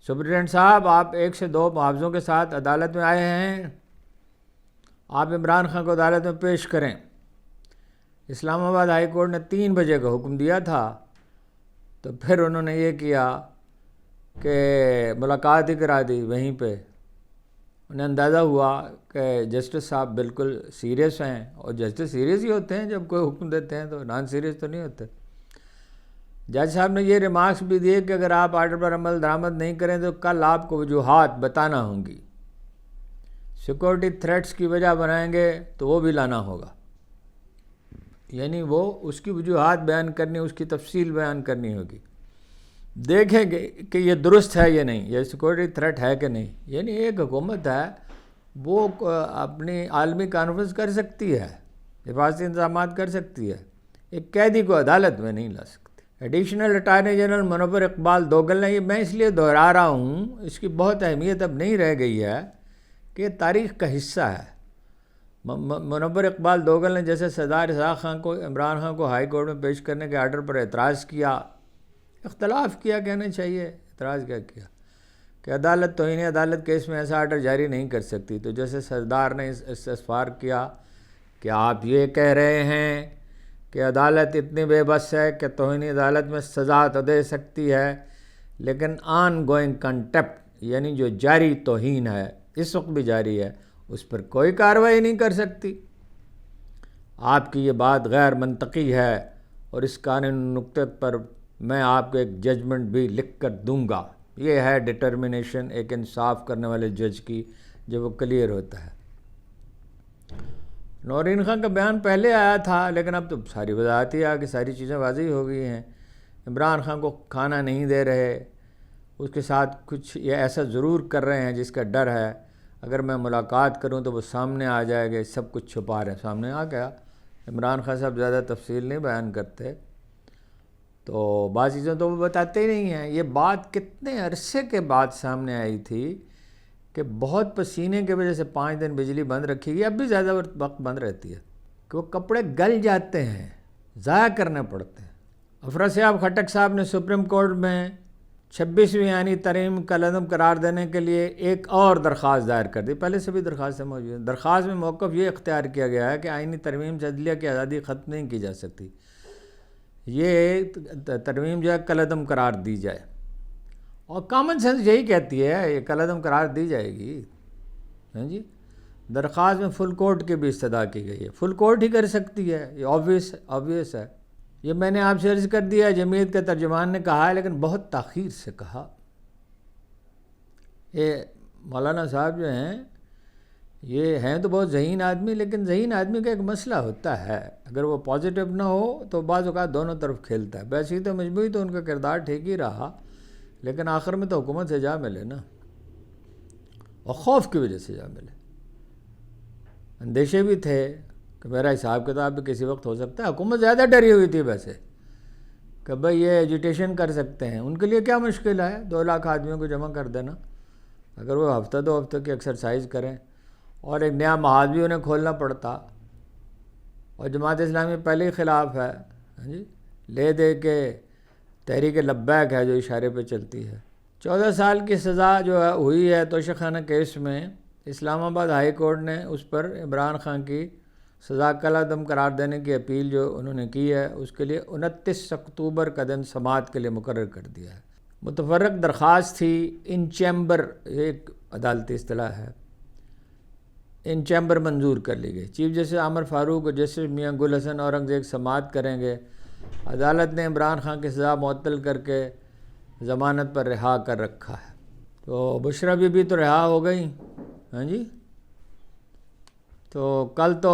S1: سپرنٹینڈنٹ صاحب آپ 1 سے 2 محافظوں کے ساتھ عدالت میں آئے ہیں، آپ عمران خان کو عدالت میں پیش کریں۔ اسلام آباد ہائی کورٹ نے 3 بجے کا حکم دیا تھا، تو پھر انہوں نے یہ کیا کہ ملاقات ہی کرا دی وہیں پہ، انہیں اندازہ ہوا کہ جسٹس صاحب بالکل سیریس ہیں، اور جسٹس سیریس ہی ہوتے ہیں جب کوئی حکم دیتے ہیں، تو نان سیریس تو نہیں ہوتے۔ جج صاحب نے یہ ریمارکس بھی دیے کہ اگر آپ آرڈر پر عمل درآمد نہیں کریں تو کل آپ کو وجوہات بتانا ہوں گی، سیکورٹی تھریٹس کی وجہ بنائیں گے تو وہ بھی لانا ہوگا، یعنی وہ اس کی وجوہات بیان کرنی، اس کی تفصیل بیان کرنی ہوگی، دیکھیں گے کہ یہ درست ہے یا نہیں، یہ سیکورٹی تھریٹ ہے کہ نہیں۔ یعنی ایک حکومت ہے وہ اپنی عالمی کانفرنس کر سکتی ہے، حفاظتی انتظامات کر سکتی ہے، ایک قیدی کو عدالت میں نہیں لا سکتی۔ ایڈیشنل اٹارنی جنرل منور اقبال دوگل نے، یہ میں اس لیے دہرا رہا ہوں، اس کی بہت اہمیت اب نہیں رہ گئی ہے کہ یہ تاریخ کا حصہ ہے۔ منور اقبال دوگل نے جیسے سردار اسحاق خان کو، عمران خان کو ہائی کورٹ میں پیش کرنے کے آرڈر پر اعتراض کیا، اختلاف کیا کہنا چاہیے، اعتراض کیا کہ عدالت توہین عدالت کیس میں ایسا آرڈر جاری نہیں کر سکتی، تو جیسے سردار نے استفسار کیا کہ آپ یہ کہہ رہے ہیں کہ عدالت اتنی بے بس ہے کہ توہین عدالت میں سزا تو دے سکتی ہے، لیکن آن گوئنگ کنٹیمپٹ، یعنی جو جاری توہین ہے، اس وقت بھی جاری ہے، اس پر کوئی کارروائی نہیں کر سکتی۔ آپ کی یہ بات غیر منطقی ہے، اور اس قانونی نقطے پر میں آپ کو ایک ججمنٹ بھی لکھ کر دوں گا۔ یہ ہے ڈٹرمنیشن ایک انصاف کرنے والے جج کی، جب وہ کلیئر ہوتا ہے۔ نورین خان کا بیان پہلے آیا تھا، لیکن اب تو ساری وضاحت ہی آ کہ ساری چیزیں واضح ہو گئی ہیں۔ عمران خان کو کھانا نہیں دے رہے، اس کے ساتھ کچھ یہ ایسا ضرور کر رہے ہیں جس کا ڈر ہے اگر میں ملاقات کروں تو وہ سامنے آ جائے گا، سب کچھ چھپا رہے ہیں۔ سامنے آ گیا، عمران خان صاحب زیادہ تفصیل نہیں بیان کرتے، تو بعض چیزیں تو وہ بتاتے ہی نہیں ہیں۔ یہ بات کتنے عرصے کے بعد سامنے آئی تھی کہ بہت پسینے کی وجہ سے 5 دن بجلی بند رکھی گئی، اب بھی زیادہ وقت بند رہتی ہے، کہ وہ کپڑے گل جاتے ہیں، ضائع کرنے پڑتے ہیں۔ افراسیاب خٹک صاحب نے سپریم کورٹ میں 26ویں آئینی ترمیم کا لازم قرار دینے کے لیے ایک اور درخواست دائر کر دی، پہلے سے بھی درخواستیں موجود ہیں۔ درخواست میں موقف یہ اختیار کیا گیا ہے کہ آئینی ترمیم سے عدلیہ کی آزادی ختم نہیں کی جا سکتی، یہ ترمیم جو ہے کالعدم قرار دی جائے، اور کامن سینس یہی کہتی ہے یہ کالعدم قرار دی جائے گی۔ ہاں جی، درخواست میں فل کورٹ کی بھی استدعا کی گئی ہے، فل کورٹ ہی کر سکتی ہے، یہ آبویس ہے۔ یہ میں نے آپ سے عرض کر دیا، جمعیت کے ترجمان نے کہا ہے، لیکن بہت تاخیر سے کہا۔ یہ مولانا صاحب جو ہیں، یہ ہیں تو بہت ذہین آدمی، لیکن ذہین آدمی کا ایک مسئلہ ہوتا ہے، اگر وہ پازیٹیو نہ ہو تو بعض اوقات دونوں طرف کھیلتا ہے۔ ویسے ہی تو مجموعی تو ان کا کردار ٹھیک ہی رہا، لیکن آخر میں تو حکومت سے جا ملے نا، اور خوف کی وجہ سے جا ملے۔ اندیشے بھی تھے کہ میرا حساب کتاب بھی کسی وقت ہو سکتا ہے، حکومت زیادہ ڈری ہوئی تھی ویسے کہ بھئی یہ ایجوٹیشن کر سکتے ہیں، ان کے لیے کیا مشکل ہے 2 لاکھ آدمیوں کو جمع کر دینا، اگر وہ ہفتہ 2 ہفتہ کی ایکسرسائز کریں، اور ایک نیا معاہد بھی انہیں کھولنا پڑتا، اور جماعت اسلامی پہلے ہی خلاف ہے، ہاں جی، لے دے کے تحریک لبیک ہے جو اشارے پہ چلتی ہے۔ 14 سال کی سزا جو ہے ہوئی ہے توشہ خانہ کیس میں، اسلام آباد ہائی کورٹ نے اس پر عمران خان کی سزا کالعدم قرار دینے کی اپیل جو انہوں نے کی ہے، اس کے لیے 29 اکتوبر کا دن سماعت کے لیے مقرر کر دیا ہے۔ متفرق درخواست تھی، ان چیمبر ایک عدالتی اصطلاح ہے، ان چیمبر منظور کر لی گئی۔ چیف جسٹس عامر فاروق اور جسٹس میاں گل حسن اورنگزیب سماعت کریں گے۔ عدالت نے عمران خان کی سزا معطل کر کے ضمانت پر رہا کر رکھا ہے۔ تو بشرا بی تو رہا ہو گئی، ہاں جی، تو کل تو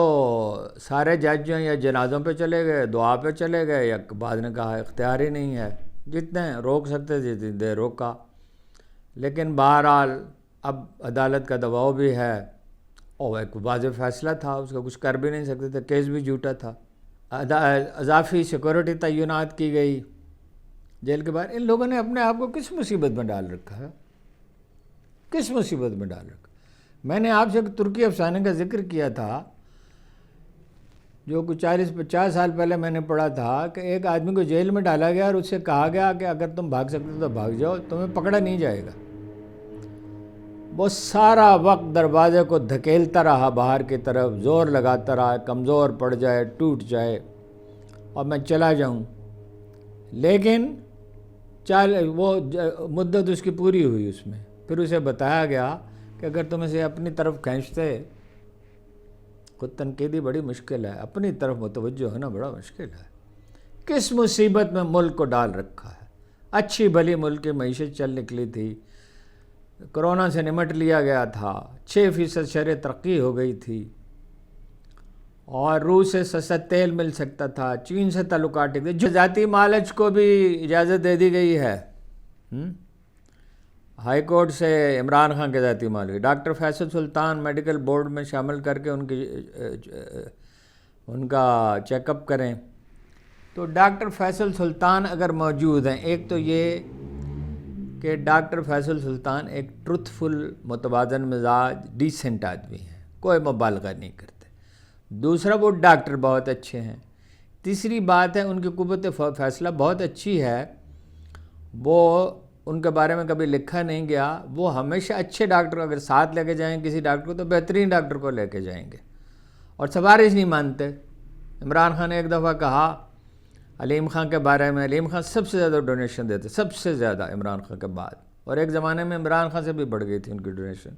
S1: سارے جج جو ہیں یا جنازوں پہ چلے گئے، دعا پہ چلے گئے، یا بعد نے کہا اختیار ہی نہیں ہے، جتنے روک سکتے تھے جتنی دیر روکا، لیکن بہرحال اب عدالت کا دباؤ بھی ہے، اور ایک واضح فیصلہ تھا، اس کا کچھ کر بھی نہیں سکتے تھے، کیس بھی جھوٹا تھا۔ اضافی سیکورٹی تعینات کی گئی جیل کے باہر۔ ان لوگوں نے اپنے آپ کو کس مصیبت میں ڈال رکھا ہے، کس مصیبت میں ڈال رکھا؟ میں نے آپ سے ترکی افسانے کا ذکر کیا تھا، جو کچھ 40-50 سال پہلے میں نے پڑھا تھا کہ ایک آدمی کو جیل میں ڈالا گیا اور اس سے کہا گیا کہ اگر تم بھاگ سکتے تو بھاگ جاؤ، تمہیں پکڑا نہیں جائے گا۔ وہ سارا وقت دروازے کو دھکیلتا رہا باہر کی طرف، زور لگاتا رہا، کمزور پڑ جائے، ٹوٹ جائے اور میں چلا جاؤں، لیکن وہ مدت اس کی پوری ہوئی۔ اس میں پھر اسے بتایا گیا کہ اگر تم اسے اپنی طرف کھینچتے، خود تنقیدی بڑی مشکل ہے، اپنی طرف متوجہ ہونا بڑا مشکل ہے۔ کس مصیبت میں ملک کو ڈال رکھا ہے۔ اچھی بھلی ملک کی معیشت چل نکلی تھی، کرونا سے نمٹ لیا گیا تھا، 6% شرح ترقی ہو گئی تھی، اور روس سے سستا تیل مل سکتا تھا، چین سے تعلقات ٹھیک تھے، جو ذاتی مالج کو بھی اجازت دے دی گئی ہے۔ ہائی کورٹ سے عمران خان کے ذاتی مالک ڈاکٹر فیصل سلطان میڈیکل بورڈ میں شامل کر کے ان کا چیک اپ کریں۔ تو ڈاکٹر فیصل سلطان اگر موجود ہیں، ایک تو یہ کہ ڈاکٹر فیصل سلطان ایک ٹروتھ فل، متوازن مزاج، ڈیسنٹ آدمی ہیں، کوئی مبالغہ نہیں کرتے۔ دوسرا، وہ ڈاکٹر بہت اچھے ہیں۔ تیسری بات ہے ان کی قوت فیصلہ بہت اچھی ہے، وہ ان کے بارے میں کبھی لکھا نہیں گیا، وہ ہمیشہ اچھے ڈاکٹر اگر ساتھ لے کے جائیں کسی ڈاکٹر کو تو بہترین ڈاکٹر کو لے کے جائیں گے، اور سفارش نہیں مانتے۔ عمران خان نے ایک دفعہ کہا علیم خان کے بارے میں، علیم خان سب سے زیادہ ڈونیشن دیتے، سب سے زیادہ عمران خان کے بعد، اور ایک زمانے میں عمران خان سے بھی بڑھ گئی تھی ان کی ڈونیشن۔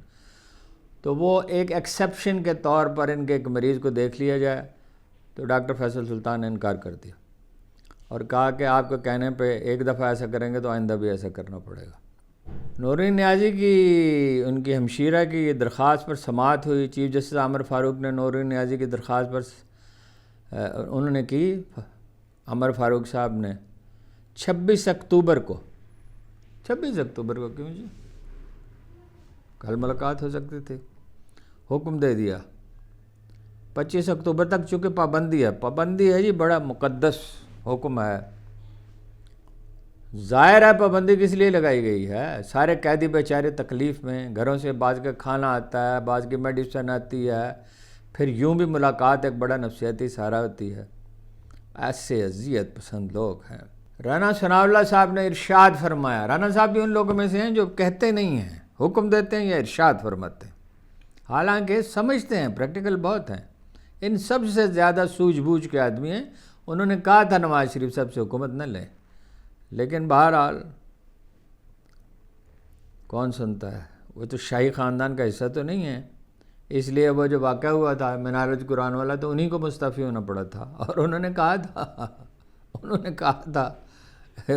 S1: تو وہ ایک ایکسیپشن کے طور پر ان کے ایک مریض کو دیکھ لیا جائے، تو ڈاکٹر فیصل سلطان نے انکار کر دیا اور کہا کہ آپ کے کہنے پہ ایک دفعہ ایسا کریں گے تو آئندہ بھی ایسا کرنا پڑے گا۔ نورین نیازی کی، ان کی ہمشیرہ کی یہ درخواست پر سماعت ہوئی۔ چیف جسٹس عامر فاروق نے نورین نیازی کی درخواست پر انہوں نے کی، عامر فاروق صاحب نے 26 اکتوبر کو 26 اکتوبر کو کیوں جی، کل ملاقات ہو سکتی تھی، حکم دے دیا 25 اکتوبر تک، چونکہ پابندی ہے جی، بڑا مقدس حکم ہے۔ ظاہر ہے پابندی کس لیے لگائی گئی ہے، سارے قیدی بیچارے تکلیف میں، گھروں سے بعض کا کھانا آتا ہے، بعض کی میڈیسن آتی ہے، پھر یوں بھی ملاقات ایک بڑا نفسیاتی سہارا ہوتی ہے۔ ایسے اذیت پسند لوگ ہیں۔ رانا ثناء اللہ صاحب نے ارشاد فرمایا، رانا صاحب بھی ان لوگوں میں سے ہیں جو کہتے نہیں ہیں، حکم دیتے ہیں یا ارشاد فرماتے ہیں، حالانکہ سمجھتے ہیں، پریکٹیکل بہت ہیں، ان سب سے زیادہ سوجھ بوجھ کے آدمی ہیں۔ انہوں نے کہا تھا نواز شریف صاحب سے حکومت نہ لیں، لیکن بہرحال کون سنتا ہے، وہ تو شاہی خاندان کا حصہ تو نہیں ہے، اس لیے وہ جو واقعہ ہوا تھا منارج قرآن والا تو انہی کو مستعفی ہونا پڑا تھا، اور انہوں نے کہا تھا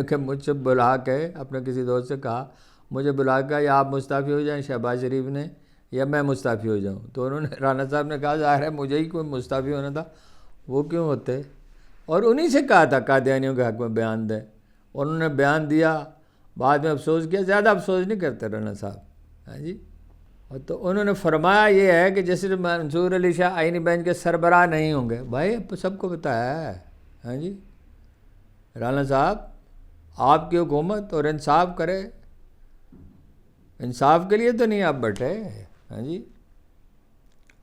S1: کہ مجھ سے بلا کے، اپنے کسی دوست سے کہا مجھے بلا کے یا آپ مستعفی ہو جائیں شہباز شریف نے یا میں مستعفی ہو جاؤں، تو انہوں نے، رانا صاحب نے کہا ظاہر ہے مجھے ہی کوئی مستعفی ہونا تھا، وہ کیوں ہوتے، اور انہی سے کہا تھا قادیانیوں کے حق میں بیان دیں، انہوں نے بیان دیا، بعد میں افسوس کیا، زیادہ افسوس نہیں کرتے رانا صاحب، ہاں جی۔ اور تو انہوں نے فرمایا یہ ہے کہ جیسے منصور علی شاہ آئینی بینچ کے سربراہ نہیں ہوں گے، بھائی سب کو بتایا ہے، ہاں جی، رانا صاحب آپ کی حکومت اور انصاف کرے، انصاف کے لیے تو نہیں آپ بیٹھے، ہاں جی،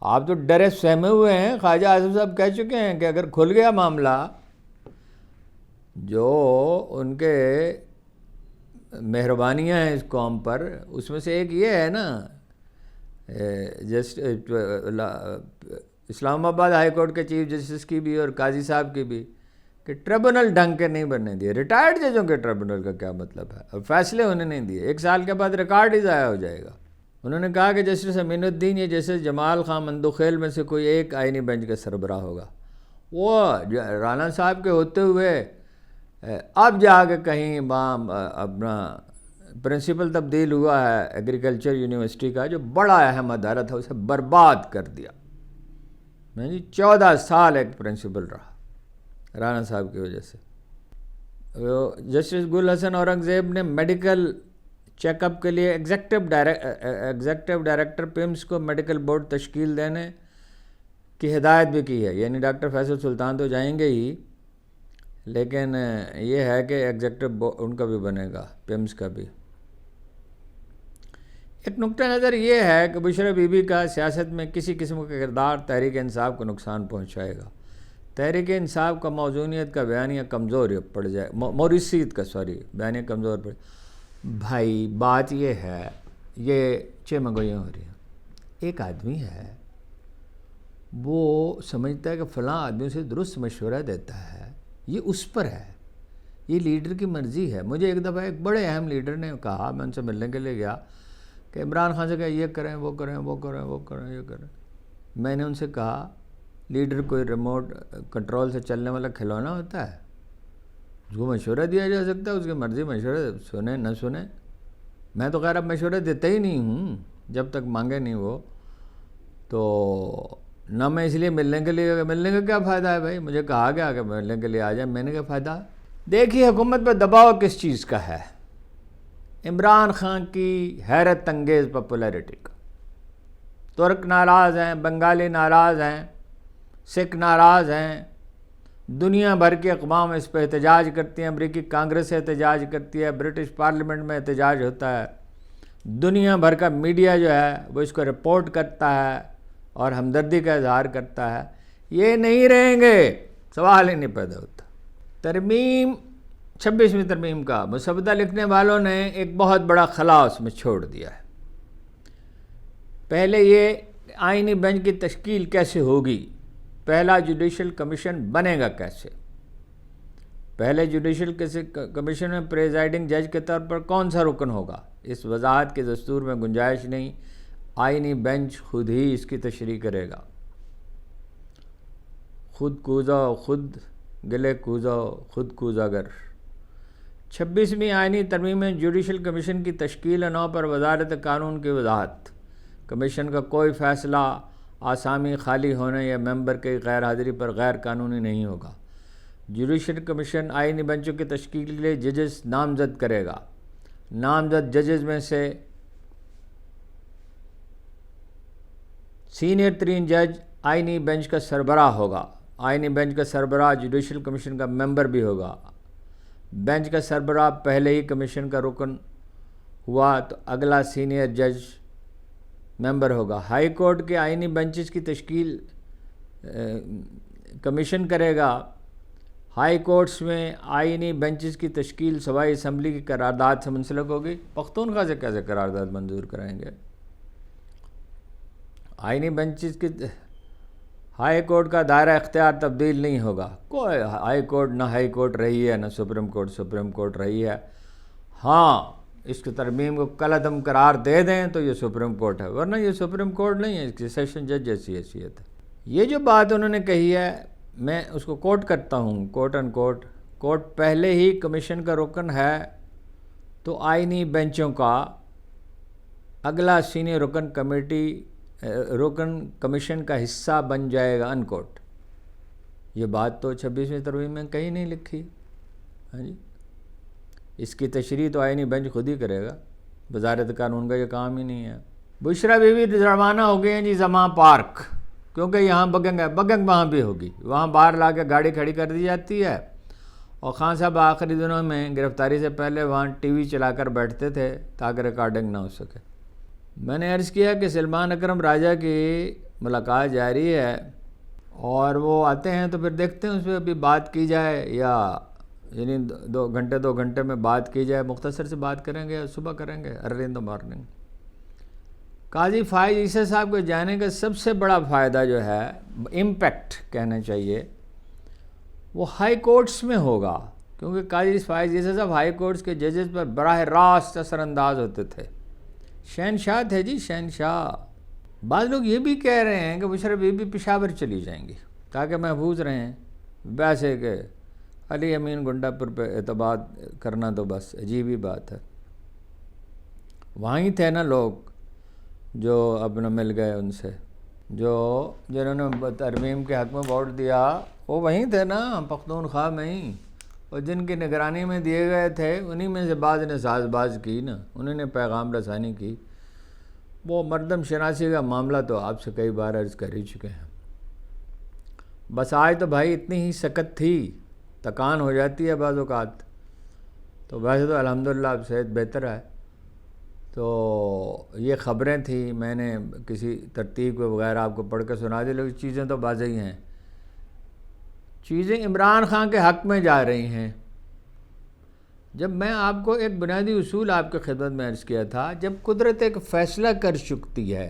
S1: آپ تو ڈرے سہمے ہوئے ہیں۔ خواجہ اعظم صاحب کہہ چکے ہیں کہ اگر کھل گیا معاملہ، جو ان کے مہربانیاں ہیں اس قوم پر، اس میں سے ایک یہ ہے نا، اسلام آباد ہائی کورٹ کے چیف جسٹس کی بھی اور قاضی صاحب کی بھی، کہ ٹریبونل ڈھنگ کے نہیں بننے دیے۔ ریٹائرڈ ججوں کے ٹریبونل کا کیا مطلب ہے، اور فیصلے ہونے نہیں دیے، 1 سال کے بعد ریکارڈ ہی ضائع ہو جائے گا۔ انہوں نے کہا کہ جسٹس امین الدین یا جسٹس جمال خان مندوخیل میں سے کوئی ایک آئینی بینچ کا سربراہ ہوگا۔ وہ رانا صاحب کے ہوتے ہوئے اب جا کے کہیں اپنا پرنسپل تبدیل ہوا ہے ایگریکلچر یونیورسٹی کا، جو بڑا اہم ادارہ تھا، اسے برباد کر دیا۔ میں جی 14 سال ایک پرنسپل رہا رانا صاحب کی وجہ سے۔ جسٹس گل حسن اورنگزیب نے میڈیکل چیک اپ کے لیے ایگزیکٹو ڈائریکٹر پیمز کو میڈیکل بورڈ تشکیل دینے کی ہدایت بھی کی ہے، یعنی ڈاکٹر فیصل سلطان تو جائیں گے ہی، لیکن یہ ہے کہ ایگزیکٹو ان کا بھی بنے گا، پیمز کا بھی۔ ایک نقطہ نظر یہ ہے کہ بشرا بی بی کا سیاست میں کسی قسم کا کردار تحریک انصاف کو نقصان پہنچائے گا۔ تحریک انصاف کا موزونیت کا بیانیہ کمزور پڑ جائے، موریثیت کا بیانیہ کمزور پڑ جائے۔ بھائی بات یہ ہے، یہ چمگوئیاں ہو رہی ہیں، ایک آدمی ہے وہ سمجھتا ہے کہ فلاں آدمی سے درست مشورہ دیتا ہے، یہ اس پر ہے، یہ لیڈر کی مرضی ہے۔ مجھے ایک دفعہ ایک بڑے اہم لیڈر نے کہا، میں ان سے ملنے کے لیے گیا، کہ عمران خان سے کہا یہ کریں وہ کریں وہ کریں وہ کریں یہ کریں. میں نے ان سے کہا لیڈر کوئی ریموٹ کنٹرول سے چلنے والا کھلونا ہوتا ہے؟ اس کو مشورہ دیا جا سکتا ہے، اس کی مرضی مشورہ سنیں نہ سنیں. میں تو خیر اب مشورہ دیتا ہی نہیں ہوں جب تک مانگے نہیں وہ. تو نہ میں اس لیے ملنے کے لیے، ملنے کا کیا فائدہ ہے بھائی؟ مجھے کہا گیا کہ ملنے کے لیے آ جائیں، میں نے کیا فائدہ؟ دیکھیے حکومت پہ دباؤ کس چیز کا ہے. عمران خان کی حیرت انگیز پاپولیرٹی کا. ترک ناراض ہیں، بنگالی ناراض ہیں، سکھ ناراض ہیں، دنیا بھر کی اقوام اس پہ احتجاج کرتی ہیں، امریکی کانگریس احتجاج کرتی ہے، برٹش پارلیمنٹ میں احتجاج ہوتا ہے، دنیا بھر کا میڈیا جو ہے وہ اس کو رپورٹ کرتا ہے اور ہمدردی کا اظہار کرتا ہے. یہ نہیں رہیں گے، سوال ہی نہیں پیدا ہوتا. ترمیم 26ویں ترمیم کا مسودہ لکھنے والوں نے ایک بہت بڑا خلا اس میں چھوڑ دیا ہے. پہلے یہ آئینی بینچ کی تشکیل کیسے ہوگی، پہلا جوڈیشل کمیشن بنے گا کیسے، پہلے جوڈیشل کمیشن میں پریزائڈنگ جج کے طور پر کون سا رکن ہوگا، اس وضاحت کے دستور میں گنجائش نہیں. آئینی بینچ خود ہی اس کی تشریح کرے گا. خود کوزا خود گلے کوزا خود کوزا گر. 26ویں آئینی ترمیم میں جوڈیشل کمیشن کی تشکیل نو پر وزارت قانون کی وضاحت. کمیشن کا کوئی فیصلہ آسامی خالی ہونے یا ممبر کی غیر حاضری پر غیر قانونی نہیں ہوگا. جوڈیشل کمیشن آئینی بینچوں کی تشکیل کے لیے ججز نامزد کرے گا. نامزد ججز میں سے سینئر ترین جج آئینی بینچ کا سربراہ ہوگا. آئینی بینچ کا سربراہ جوڈیشل کمیشن کا ممبر بھی ہوگا. بینچ کا سربراہ پہلے ہی کمیشن کا رکن ہوا تو اگلا سینئر جج ممبر ہوگا. ہائی کورٹ کے آئینی بینچز کی تشکیل کمیشن کرے گا. ہائی کورٹس میں آئینی بینچز کی تشکیل صوبائی اسمبلی کی قرارداد سے منسلک ہوگی. پختونخوا سے کیسے قرارداد منظور کرائیں گے؟ آئینی بینچز کی ہائی کورٹ کا دائرہ اختیار تبدیل نہیں ہوگا. کوئی ہائی کورٹ نہ ہائی کورٹ رہی ہے نہ سپریم کورٹ رہی ہے. ہاں اس کی ترمیم کو کل عدم قرار دے دیں تو یہ سپریم کورٹ ہے، ورنہ یہ سپریم کورٹ نہیں ہے، اس کی سیشن جج جیسی حیثیت ہے. یہ جو بات انہوں نے کہی ہے میں اس کو کوٹ کرتا ہوں، کوٹ ان کوٹ. کورٹ پہلے ہی کمیشن کا رکن ہے تو آئینی بینچوں کا اگلا سینئر رکن کمیشن کا حصہ بن جائے گا. ان کوٹ. یہ بات تو 26ویں ترمیم میں کہیں نہیں لکھی. ہاں جی، اس کی تشریح تو آئینی بینچ خود ہی کرے گا، وزارت قانون کا یہ کام ہی نہیں ہے. بشرا بیوی روانہ ہو گئی ہیں جی زماں پارک، کیونکہ یہاں بگنگ وہاں بھی ہوگی. وہاں باہر لا کے گاڑی کھڑی کر دی جاتی ہے اور خان صاحب آخری دنوں میں گرفتاری سے پہلے وہاں ٹی وی چلا کر بیٹھتے تھے تاکہ ریکارڈنگ نہ ہو سکے. میں نے عرض کیا کہ سلمان اکرم راجہ کی ملاقات جاری ہے اور وہ آتے ہیں تو پھر دیکھتے ہیں اس پہ ابھی بات کی جائے یا یعنی 2 گھنٹے میں بات کی جائے. مختصر سے بات کریں گے یا صبح کریں گے ارلی ان دا مارننگ. قاضی فائز عیسی صاحب کو جانے کا سب سے بڑا فائدہ جو ہے، امپیکٹ کہنا چاہیے، وہ ہائی کورٹس میں ہوگا، کیونکہ قاضی فائز عیسی صاحب ہائی کورٹس کے ججز پر براہ راست اثر انداز ہوتے تھے. شہنشاہ تھے جی، شہنشاہ. بعض لوگ یہ بھی کہہ رہے ہیں کہ بشرا بی بی پشاور چلی جائیں گی تاکہ محفوظ رہیں. ویسے کہ علی امین گنڈا پر اعتماد کرنا تو بس عجیب ہی بات ہے. وہیں تھے نا لوگ جو اپنا مل گئے ان سے، جنہوں نے ترمیم کے حق میں ووٹ دیا، وہ وہیں تھے نا پختونخوا میں ہی، اور جن کی نگرانی میں دیے گئے تھے انہی میں سے بعض نے ساز باز کی نا، انہوں نے پیغام رسانی کی. وہ مردم شناسی کا معاملہ تو آپ سے کئی بار عرض کر ہی چکے ہیں. بس آج تو بھائی اتنی ہی سکت تھی، تکان ہو جاتی ہے بعض اوقات. تو ویسے تو الحمدللہ اب صحت بہتر ہے. تو یہ خبریں تھیں، میں نے کسی ترتیب کے بغیر آپ کو پڑھ کے سنا دی، لیکن چیزیں تو واضح ہی ہیں. چیزیں عمران خان کے حق میں جا رہی ہیں. جب میں آپ کو ایک بنیادی اصول آپ کے خدمت میں عرض کیا تھا، جب قدرت ایک فیصلہ کر چکتی ہے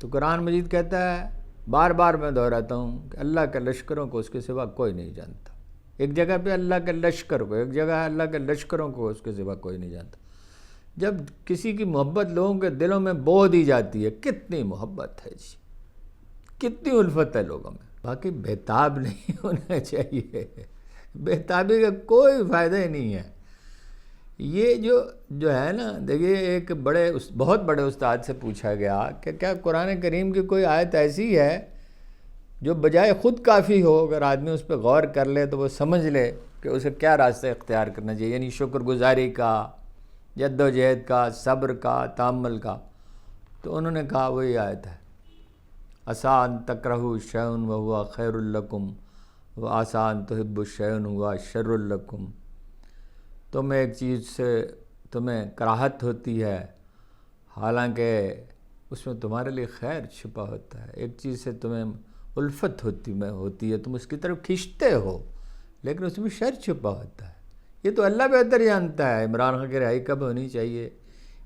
S1: تو قرآن مجید کہتا ہے، بار بار میں دہراتا ہوں کہ اللہ کے لشکروں کو اس کے سوا کوئی نہیں جانتا. ایک جگہ پہ اللہ کے لشکر کو، ایک جگہ اللہ کے لشکروں کو اس کے سوا کوئی نہیں جانتا. جب کسی کی محبت لوگوں کے دلوں میں بو دی جاتی ہے، کتنی محبت ہے جی، کتنی الفت ہے لوگوں میں. باقی بےتاب نہیں ہونا چاہیے، بےتابی کا کوئی فائدہ ہی نہیں ہے. یہ جو ہے نا، دیکھیے ایک بہت بڑے استاد سے پوچھا گیا کہ کیا قرآن کریم کی کوئی آیت ایسی ہے جو بجائے خود کافی ہو، اگر آدمی اس پہ غور کر لے تو وہ سمجھ لے کہ اسے کیا راستہ اختیار کرنا چاہیے، یعنی شکر گزاری کا، جد و جہد کا، صبر کا، تحمل کا. تو انہوں نے کہا وہی آیت ہے، عسیٰ ان تکرہوا شیئا وہو خیر لکم وعسیٰ ان تحبوا شیئا وہو شر لکم. ایک چیز سے تمہیں کراہت ہوتی ہے حالانکہ اس میں تمہارے لیے خیر چھپا ہوتا ہے. ایک چیز سے تمہیں الفت ہوتی ہے، تم اس کی طرف کھنچتے ہو لیکن اس میں شر چھپا ہوتا ہے. یہ تو اللہ بہتر جانتا ہے عمران خان کی رہائی کب ہونی چاہیے،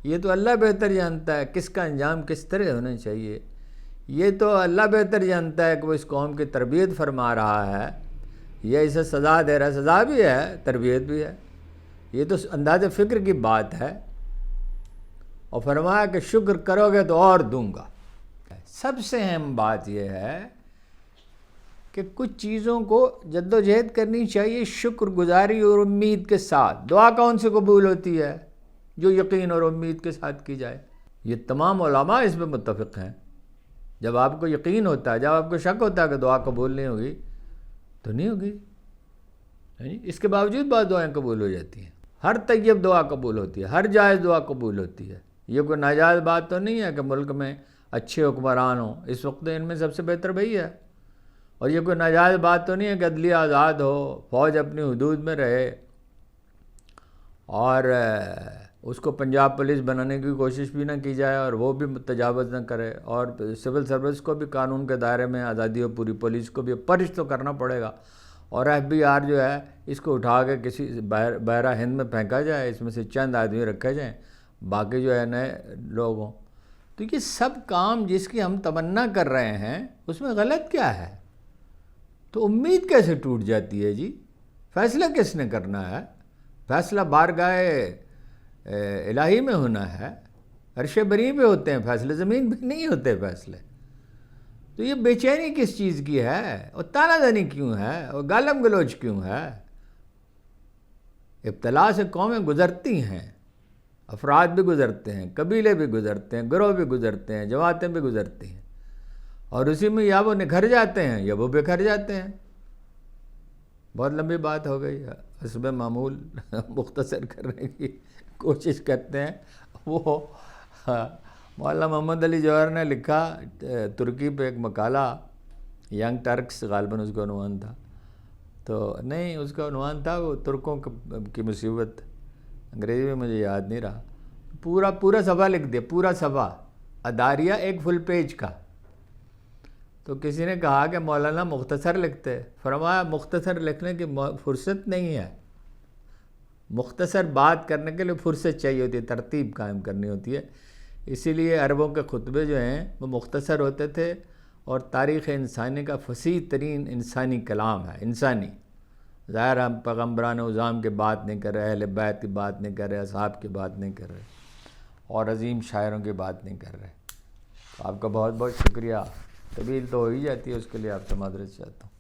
S1: یہ تو اللہ بہتر جانتا ہے کس کا انجام کس طرح ہونا چاہیے. یہ تو اللہ بہتر جانتا ہے کہ وہ اس قوم کی تربیت فرما رہا ہے یا اسے سزا دے رہا ہے. سزا بھی ہے، تربیت بھی ہے. یہ تو انداز فکر کی بات ہے. اور فرمایا کہ شکر کرو گے تو اور دوں گا. سب سے اہم بات یہ ہے کہ کچھ چیزوں کو جد و جہد کرنی چاہیے شکر گزاری اور امید کے ساتھ. دعا کون سے قبول ہوتی ہے؟ جو یقین اور امید کے ساتھ کی جائے. یہ تمام علماء اس پہ متفق ہیں. جب آپ کو یقین ہوتا ہے، جب آپ کو شک ہوتا ہے کہ دعا قبول نہیں ہوگی تو نہیں ہوگی. اس کے باوجود بعض دعائیں قبول ہو جاتی ہیں. ہر طیب دعا قبول ہوتی ہے، ہر جائز دعا قبول ہوتی ہے. یہ کوئی ناجائز بات تو نہیں ہے کہ ملک میں اچھے حکمران ہوں. اس وقت ان میں سب سے بہتر وہی ہے. اور یہ کوئی ناجائز بات تو نہیں ہے کہ عدلیہ آزاد ہو، فوج اپنی حدود میں رہے اور اس کو پنجاب پولیس بنانے کی کوشش بھی نہ کی جائے اور وہ بھی تجاوز نہ کرے، اور سول سروس کو بھی قانون کے دائرے میں آزادی ہو پوری. پولیس کو بھی پرچ تو کرنا پڑے گا. اور FBR جو ہے اس کو اٹھا کے کسی بحرہ ہند میں پھینکا جائے، اس میں سے چند آدمی رکھے جائیں، باقی جو ہے نئے لوگ ہوں. تو یہ سب کام جس کی ہم تمنا کر رہے ہیں اس میں غلط کیا ہے؟ تو امید کیسے ٹوٹ جاتی ہے جی؟ فیصلہ کس نے کرنا ہے؟ فیصلہ بارگاہ الہی میں ہونا ہے. عرش بری پہ ہوتے ہیں فیصلے، زمین پہ نہیں ہوتے فیصلے. تو یہ بے چینی کس چیز کی ہے، اور تانا زنی کیوں ہے، اور گالم گلوچ کیوں ہے؟ ابتلا سے قومیں گزرتی ہیں، افراد بھی گزرتے ہیں، قبیلے بھی گزرتے ہیں، گروہ بھی گزرتے ہیں، جماعتیں بھی گزرتی ہیں، اور اسی میں یا وہ نکھر جاتے ہیں یا وہ بکھر جاتے ہیں. بہت لمبی بات ہو گئی، حسب معمول مختصر کرنے کی کوشش کرتے ہیں. وہ مولانا محمد علی جوہر نے لکھا ترکی پہ ایک مقالہ، ینگ ٹرکس غالباً اس کا عنوان تھا. تو نہیں، اس کا عنوان تھا وہ ترکوں کی مصیبت، انگریزی میں مجھے یاد نہیں رہا. پورا صفحہ لکھ دیا، پورا صفحہ اداریہ ایک فل پیج کا. تو کسی نے کہا کہ مولانا مختصر لکھتے. فرمایا مختصر لکھنے کی فرصت نہیں ہے. مختصر بات کرنے کے لیے فرصت چاہیے ہوتی ہے، ترتیب قائم کرنی ہوتی ہے. اسی لیے عربوں کے خطبے جو ہیں وہ مختصر ہوتے تھے. اور تاریخ انسانی کا فصیح ترین انسانی کلام ہے، انسانی. ظاہر ہم پیغمبران اعظام کی بات نہیں کر رہے، اہل بیت کی بات نہیں کر رہے، اصحاب کی بات نہیں کر رہے، اور عظیم شاعروں کی بات نہیں کر رہے. آپ کا بہت بہت شکریہ. طویل تو ہو ہی جاتی ہے، اس کے لیے آپ سے معذرت چاہتا ہوں.